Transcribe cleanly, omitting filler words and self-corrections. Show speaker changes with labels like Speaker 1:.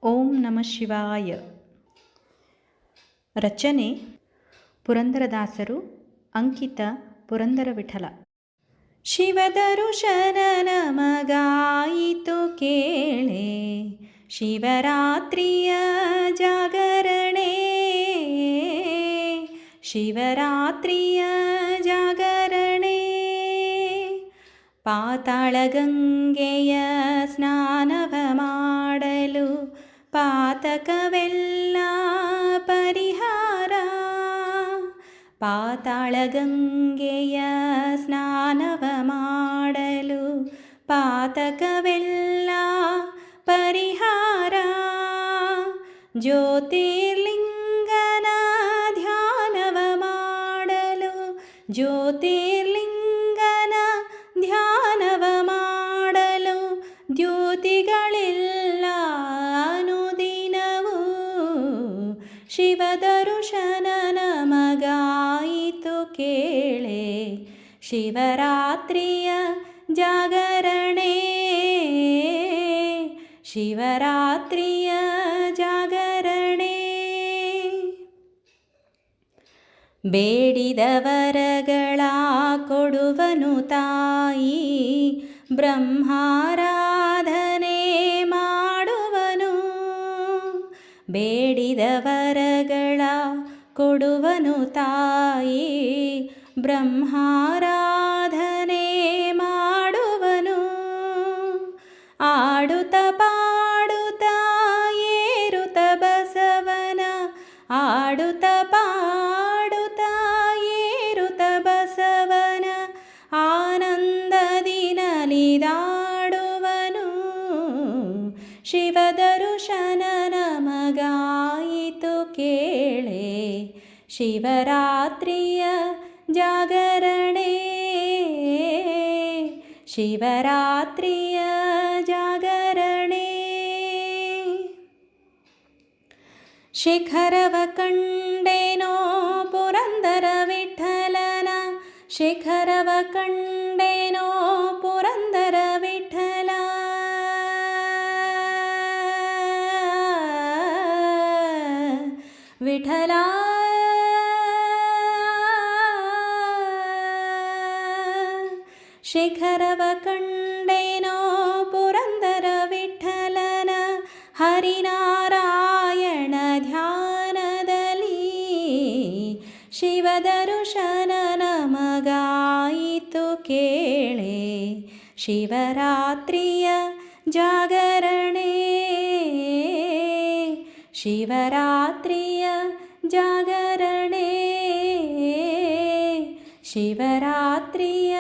Speaker 1: ಓಂ ನಮಃ ಶಿವಾಯ. ರಚನೆ ಪುರಂದರದಾಸರು. ಅಂಕಿತ ಪುರಂದರ ವಿಠಲ. ಶಿವದರುಶನ ನಮಗಾಯಿತು ಕೇಳೆ, ಶಿವರಾತ್ರಿಯ ಜಾಗರಣೆ. ಶಿವರಾತ್ರಿಯ ಜಾಗರಣೆ. ಪಾತಾಳ ಗಂಗೆಯ ಸ್ನಾನವ ಮಾಡಲು ಪಾತಕವೆಲ್ಲ ಪರಿಹಾರ. ಪಾತಾಳ ಗಂಗೆಯ ಸ್ನಾನವ ಮಾಡಲು ಪಾತಕವೆಲ್ಲ ಪರಿಹಾರ. ಜ್ಯೋತಿರ್ಲಿಂಗನ ಧ್ಯಾನವ ಮಾಡಲು ಜ್ಯೋತಿರ್ಲಿಂಗನ ಧ್ಯಾನವ ಮಾಡಲು ದ್ಯೋತಿಗಳೆಲ್ಲ ಅನುದಿನವೂ ಶಿವದರುಶನ ನಮಗಾಯಿತು ಕೇಳೆ, ಶಿವರಾತ್ರಿಯ ಜಾಗರಣೆ. ಶಿವರಾತ್ರಿಯ ಜಾಗರಣೆ. ಬೇಡಿದ ವರಗಳ ಕೊಡುವನು ತಾಯಿ, ಬ್ರಹ್ಮಾರಾಧನೆ ಮಾಡುವನು. ಬೇಡಿದ ವರಗಳ ಕೊಡುವನು ತಾಯಿ, ಬ್ರಹ್ಮಾರಾಧನೆ ಮಾಡುವನು. ಆಡುತ್ತ ಪಾಡುತ್ತ ಏರುತ್ತ ಬಸವನ, ಆಡುತ್ತ ಪಾಡುತ್ತ ಏರುತ್ತ ಬಸವನ ಆನಂದದಿ ನಲಿದಾಡುವನು. ಶಿವದರುಶನ ನಮಗಾಯಿತು ಕೇಳೆ, ಶಿವರಾತ್ರಿಯ ಜಾಗರಣೆ. ಶಿವರಾತ್ರಿಯ ಜಾಗರಣೆ. ಶಿಖರವ ಕಂಡೇನೋ ಪುರಂದರ ವಿಠಲನ, ಶಿಖರವ ಕಂಡೇನೋ ಪುರಂದರ ವಿಠಲ. ವಿಠಲ ಶಿಖರವ ಕಂಡೇನೋ ಪುರಂದರ ವಿಠಲನ, ಹರಿನಾರಾಯಣ ಧ್ಯಾನದಲ್ಲಿ. ಶಿವದರುಶನ ನಮಗಾಯಿತು ಕೇಳೆ, ಶಿವರಾತ್ರಿಯ ಜಾಗರಣೆ. ಶಿವರಾತ್ರಿಯ ಜಾಗರಣೆ. ಶಿವರಾತ್ರಿಯ